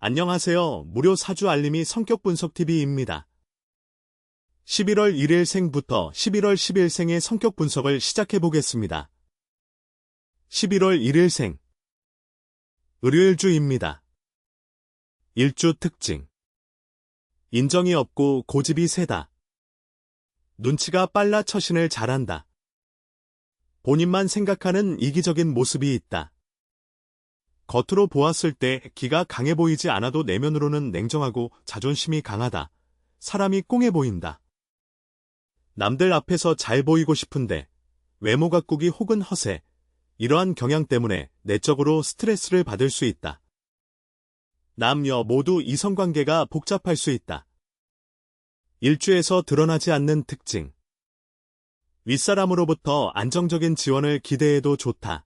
안녕하세요. 무료 사주 알림이 성격분석TV입니다. 11월 1일생부터 11월 10일생의 성격 분석을 시작해 보겠습니다. 11월 1일생 을요일주입니다. 일주 특징 인정이 없고 고집이 세다. 눈치가 빨라 처신을 잘한다. 본인만 생각하는 이기적인 모습이 있다. 겉으로 보았을 때 기가 강해 보이지 않아도 내면으로는 냉정하고 자존심이 강하다. 사람이 꽁해 보인다. 남들 앞에서 잘 보이고 싶은데 외모 가꾸기 혹은 허세, 이러한 경향 때문에 내적으로 스트레스를 받을 수 있다. 남녀 모두 이성관계가 복잡할 수 있다. 일주에서 드러나지 않는 특징 윗사람으로부터 안정적인 지원을 기대해도 좋다.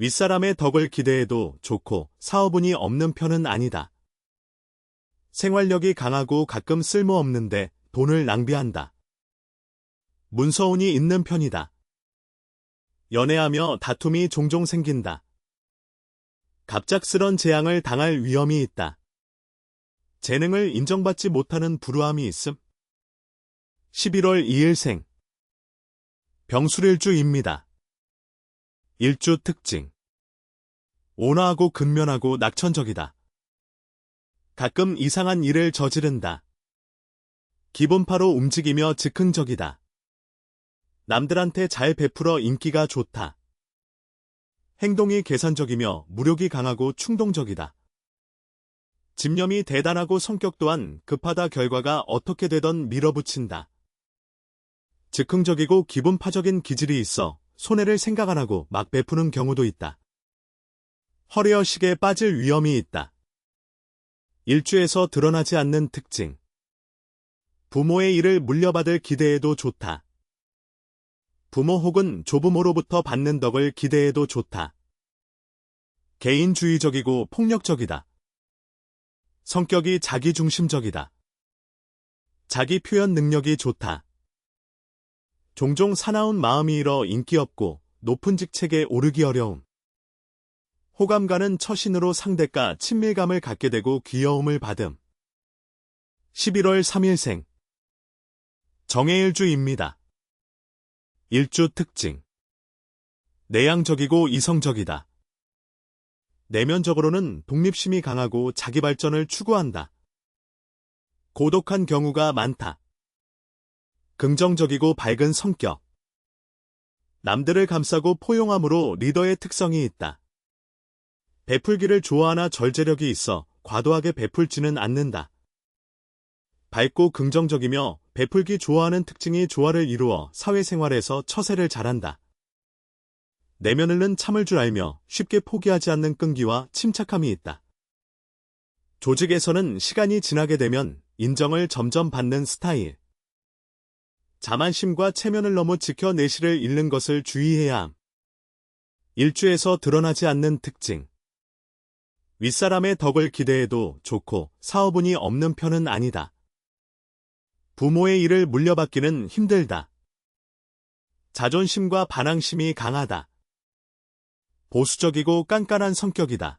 윗사람의 덕을 기대해도 좋고 사업운이 없는 편은 아니다. 생활력이 강하고 가끔 쓸모없는데 돈을 낭비한다. 문서운이 있는 편이다. 연애하며 다툼이 종종 생긴다. 갑작스런 재앙을 당할 위험이 있다. 재능을 인정받지 못하는 불우함이 있음. 11월 2일생 병술일주입니다. 일주 특징 온화하고 근면하고 낙천적이다. 가끔 이상한 일을 저지른다. 기본파로 움직이며 즉흥적이다. 남들한테 잘 베풀어 인기가 좋다. 행동이 계산적이며 무력이 강하고 충동적이다. 집념이 대단하고 성격 또한 급하다. 결과가 어떻게 되던 밀어붙인다. 즉흥적이고 기분파적인 기질이 있어 손해를 생각 안 하고 막 베푸는 경우도 있다. 허례허식에 빠질 위험이 있다. 일주에서 드러나지 않는 특징 부모의 일을 물려받을 기대해도 좋다. 부모 혹은 조부모로부터 받는 덕을 기대해도 좋다. 개인주의적이고 폭력적이다. 성격이 자기중심적이다. 자기 표현 능력이 좋다. 종종 사나운 마음이 일어 인기 없고 높은 직책에 오르기 어려움. 호감 가는 처신으로 상대가 친밀감을 갖게 되고 귀여움을 받음. 11월 3일생 정해일주입니다. 일주 특징 내향적이고 이성적이다. 내면적으로는 독립심이 강하고 자기 발전을 추구한다. 고독한 경우가 많다. 긍정적이고 밝은 성격 남들을 감싸고 포용함으로 리더의 특성이 있다. 베풀기를 좋아하나 절제력이 있어 과도하게 베풀지는 않는다. 밝고 긍정적이며 베풀기 좋아하는 특징이 조화를 이루어 사회생활에서 처세를 잘한다. 내면을 참을 줄 알며 쉽게 포기하지 않는 끈기와 침착함이 있다. 조직에서는 시간이 지나게 되면 인정을 점점 받는 스타일. 자만심과 체면을 너무 지켜 내실을 잃는 것을 주의해야 함. 일주에서 드러나지 않는 특징 윗사람의 덕을 기대해도 좋고 사업운이 없는 편은 아니다. 부모의 일을 물려받기는 힘들다. 자존심과 반항심이 강하다. 보수적이고 깐깐한 성격이다.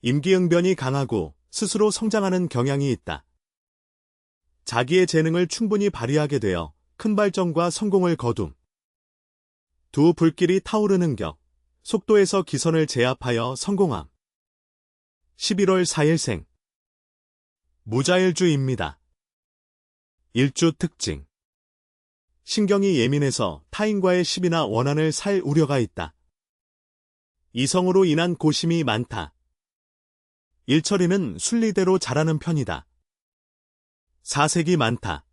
임기응변이 강하고 스스로 성장하는 경향이 있다. 자기의 재능을 충분히 발휘하게 되어 큰 발전과 성공을 거둠. 두 불길이 타오르는 격, 속도에서 기선을 제압하여 성공함. 11월 4일생 무자일주입니다. 일주 특징 신경이 예민해서 타인과의 시비나 원한을 살 우려가 있다. 이성으로 인한 고심이 많다. 일처리는 순리대로 잘하는 편이다. 사색이 많다.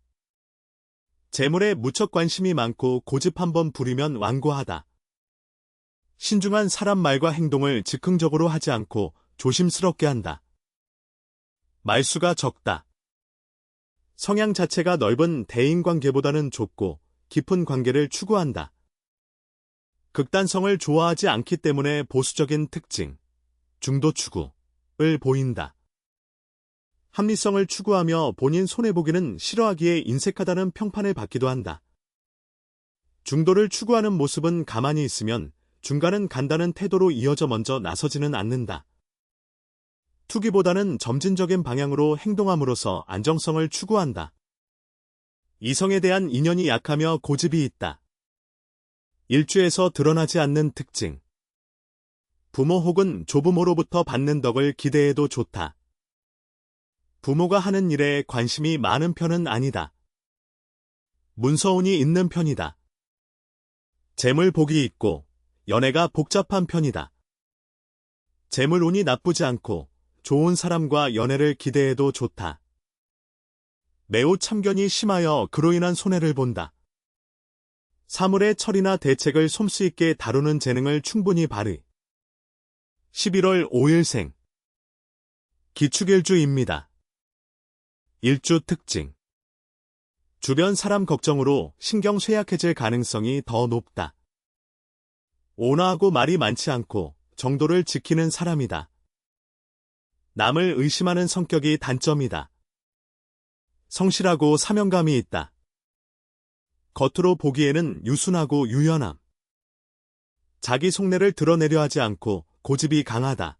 재물에 무척 관심이 많고 고집 한번 부리면 완고하다. 신중한 사람 말과 행동을 즉흥적으로 하지 않고 조심스럽게 한다. 말수가 적다. 성향 자체가 넓은 대인관계보다는 좁고 깊은 관계를 추구한다. 극단성을 좋아하지 않기 때문에 보수적인 특징, 중도 추구를 보인다. 합리성을 추구하며 본인 손해보기는 싫어하기에 인색하다는 평판을 받기도 한다. 중도를 추구하는 모습은 가만히 있으면 중간은 간다는 태도로 이어져 먼저 나서지는 않는다. 투기보다는 점진적인 방향으로 행동함으로써 안정성을 추구한다. 이성에 대한 인연이 약하며 고집이 있다. 일주에서 드러나지 않는 특징. 부모 혹은 조부모로부터 받는 덕을 기대해도 좋다. 부모가 하는 일에 관심이 많은 편은 아니다. 문서운이 있는 편이다. 재물 복이 있고 연애가 복잡한 편이다. 재물운이 나쁘지 않고 좋은 사람과 연애를 기대해도 좋다. 매우 참견이 심하여 그로 인한 손해를 본다. 사물의 처리나 대책을 솜씨 있게 다루는 재능을 충분히 발휘. 11월 5일생. 기축일주입니다. 일주 특징. 주변 사람 걱정으로 신경 쇠약해질 가능성이 더 높다. 온화하고 말이 많지 않고 정도를 지키는 사람이다. 남을 의심하는 성격이 단점이다. 성실하고 사명감이 있다. 겉으로 보기에는 유순하고 유연함. 자기 속내를 드러내려 하지 않고 고집이 강하다.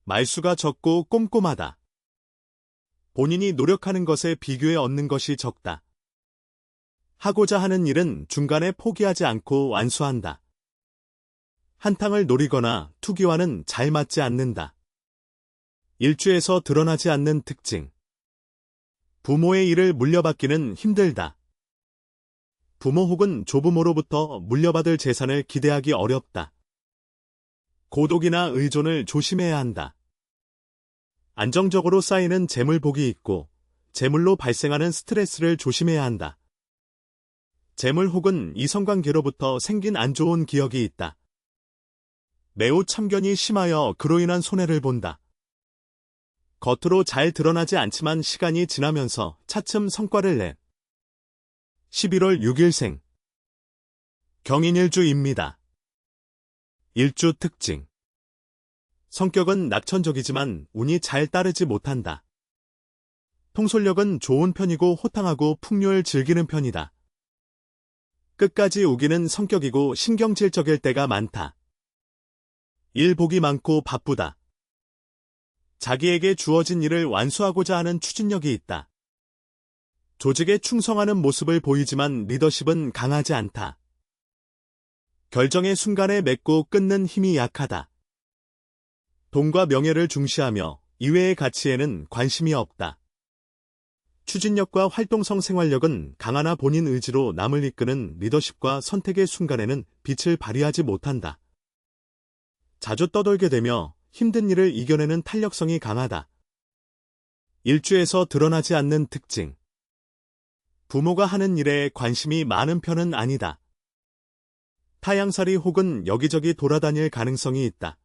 말수가 적고 꼼꼼하다. 본인이 노력하는 것에 비교해 얻는 것이 적다. 하고자 하는 일은 중간에 포기하지 않고 완수한다. 한탕을 노리거나 투기와는 잘 맞지 않는다. 일주에서 드러나지 않는 특징. 부모의 일을 물려받기는 힘들다. 부모 혹은 조부모로부터 물려받을 재산을 기대하기 어렵다. 고독이나 의존을 조심해야 한다. 안정적으로 쌓이는 재물복이 있고 재물로 발생하는 스트레스를 조심해야 한다. 재물 혹은 이성관계로부터 생긴 안 좋은 기억이 있다. 매우 참견이 심하여 그로 인한 손해를 본다. 겉으로 잘 드러나지 않지만 시간이 지나면서 차츰 성과를 내. 11월 6일생. 경인일주입니다. 일주 특징. 성격은 낙천적이지만 운이 잘 따르지 못한다. 통솔력은 좋은 편이고 호탕하고 풍요를 즐기는 편이다. 끝까지 우기는 성격이고 신경질적일 때가 많다. 일복이 많고 바쁘다. 자기에게 주어진 일을 완수하고자 하는 추진력이 있다. 조직에 충성하는 모습을 보이지만 리더십은 강하지 않다. 결정의 순간에 맺고 끊는 힘이 약하다. 돈과 명예를 중시하며 이외의 가치에는 관심이 없다. 추진력과 활동성 생활력은 강하나 본인 의지로 남을 이끄는 리더십과 선택의 순간에는 빛을 발휘하지 못한다. 자주 떠돌게 되며 힘든 일을 이겨내는 탄력성이 강하다. 일주에서 드러나지 않는 특징. 부모가 하는 일에 관심이 많은 편은 아니다. 타향살이 혹은 여기저기 돌아다닐 가능성이 있다.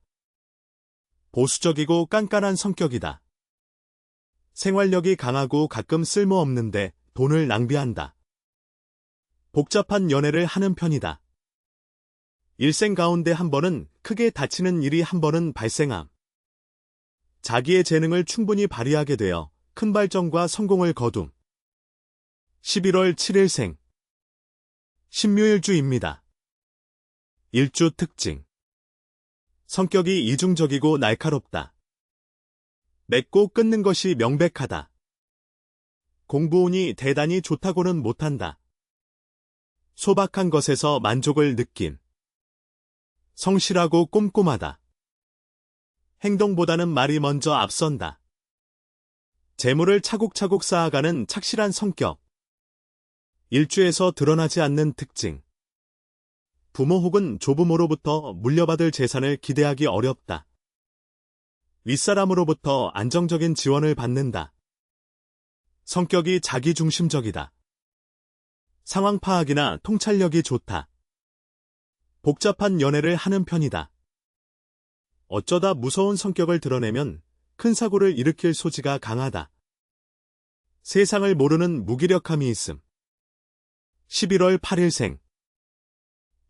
보수적이고 깐깐한 성격이다. 생활력이 강하고 가끔 쓸모없는데 돈을 낭비한다. 복잡한 연애를 하는 편이다. 일생 가운데 한 번은 크게 다치는 일이 한 번은 발생함. 자기의 재능을 충분히 발휘하게 되어 큰 발전과 성공을 거둠. 11월 7일생. 신묘일주입니다. 일주 특징. 성격이 이중적이고 날카롭다. 맺고 끊는 것이 명백하다. 공부운이 대단히 좋다고는 못한다. 소박한 것에서 만족을 느낌. 성실하고 꼼꼼하다. 행동보다는 말이 먼저 앞선다. 재물을 차곡차곡 쌓아가는 착실한 성격. 일주에서 드러나지 않는 특징. 부모 혹은 조부모로부터 물려받을 재산을 기대하기 어렵다. 윗사람으로부터 안정적인 지원을 받는다. 성격이 자기중심적이다. 상황 파악이나 통찰력이 좋다. 복잡한 연애를 하는 편이다. 어쩌다 무서운 성격을 드러내면 큰 사고를 일으킬 소지가 강하다. 세상을 모르는 무기력함이 있음. 11월 8일생.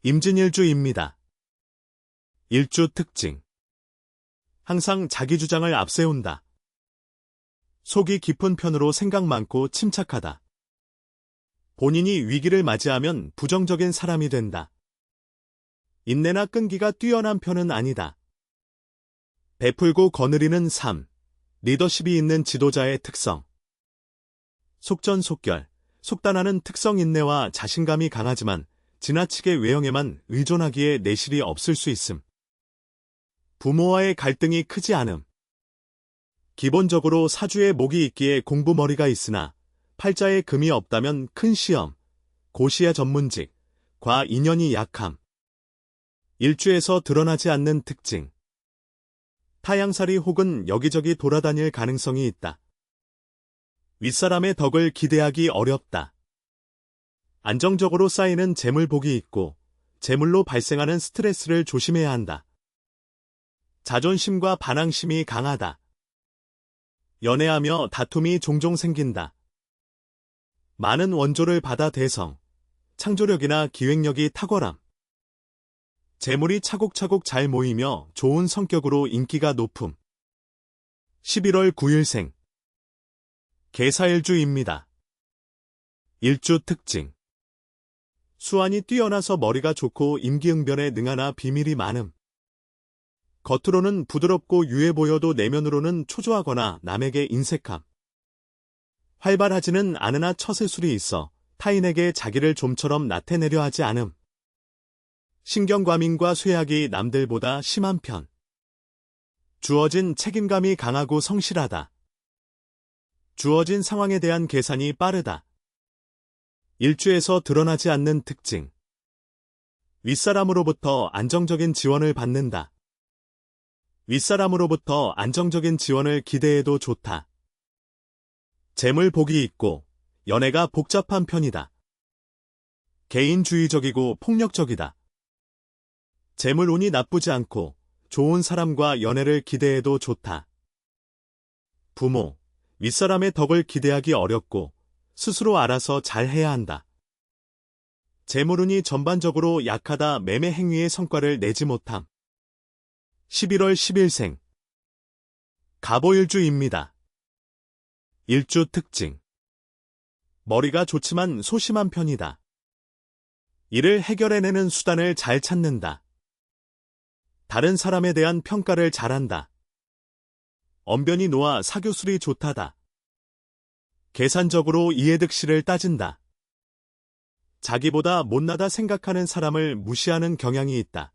임진일주입니다. 일주 특징. 항상 자기 주장을 앞세운다. 속이 깊은 편으로 생각 많고 침착하다. 본인이 위기를 맞이하면 부정적인 사람이 된다. 인내나 끈기가 뛰어난 편은 아니다. 베풀고 거느리는 삶, 리더십이 있는 지도자의 특성. 속전속결, 속단하는 특성 인내와 자신감이 강하지만 지나치게 외형에만 의존하기에 내실이 없을 수 있음. 부모와의 갈등이 크지 않음. 기본적으로 사주에 목이 있기에 공부머리가 있으나 팔자에 금이 없다면 큰 시험, 고시야 전문직, 과 인연이 약함. 일주에서 드러나지 않는 특징. 타향살이 혹은 여기저기 돌아다닐 가능성이 있다. 윗사람의 덕을 기대하기 어렵다. 안정적으로 쌓이는 재물복이 있고 재물로 발생하는 스트레스를 조심해야 한다. 자존심과 반항심이 강하다. 연애하며 다툼이 종종 생긴다. 많은 원조를 받아 대성, 창조력이나 기획력이 탁월함. 재물이 차곡차곡 잘 모이며 좋은 성격으로 인기가 높음. 11월 9일생. 개사일주입니다. 일주 특징. 수완이 뛰어나서 머리가 좋고 임기응변에 능하나 비밀이 많음. 겉으로는 부드럽고 유해 보여도 내면으로는 초조하거나 남에게 인색함. 활발하지는 않으나 처세술이 있어 타인에게 자기를 좀처럼 나타내려 하지 않음. 신경과민과 쇠약이 남들보다 심한 편. 주어진 책임감이 강하고 성실하다. 주어진 상황에 대한 계산이 빠르다. 일주에서 드러나지 않는 특징. 윗사람으로부터 안정적인 지원을 받는다. 윗사람으로부터 안정적인 지원을 기대해도 좋다. 재물복이 있고 연애가 복잡한 편이다. 개인주의적이고 폭력적이다. 재물운이 나쁘지 않고 좋은 사람과 연애를 기대해도 좋다. 부모, 윗사람의 덕을 기대하기 어렵고 스스로 알아서 잘해야 한다. 재물운이 전반적으로 약하다. 매매 행위의 성과를 내지 못함. 11월 10일생. 갑오일주입니다. 일주 특징. 머리가 좋지만 소심한 편이다. 이를 해결해내는 수단을 잘 찾는다. 다른 사람에 대한 평가를 잘한다. 언변이 놓아 사교술이 좋다다. 계산적으로 이해득실을 따진다. 자기보다 못나다 생각하는 사람을 무시하는 경향이 있다.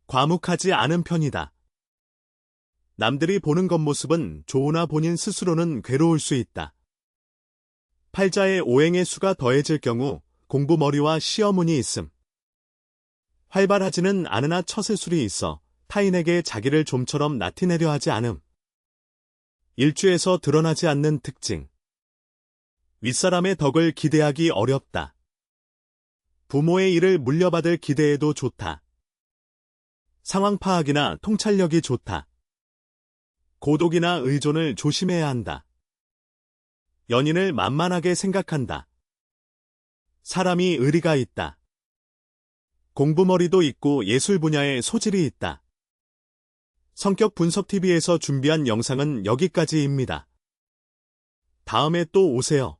과묵하지 않은 편이다. 남들이 보는 겉모습은 좋으나 본인 스스로는 괴로울 수 있다. 팔자에 오행의 수가 더해질 경우 공부머리와 시험운이 있음. 활발하지는 않으나 처세술이 있어 타인에게 자기를 좀처럼 나타내려 하지 않음. 일주에서 드러나지 않는 특징. 윗사람의 덕을 기대하기 어렵다. 부모의 일을 물려받을 기대해도 좋다. 상황 파악이나 통찰력이 좋다. 고독이나 의존을 조심해야 한다. 연인을 만만하게 생각한다. 사람이 의리가 있다. 공부머리도 있고 예술 분야에 소질이 있다. 성격 분석TV에서 준비한 영상은 여기까지입니다. 다음에 또 오세요.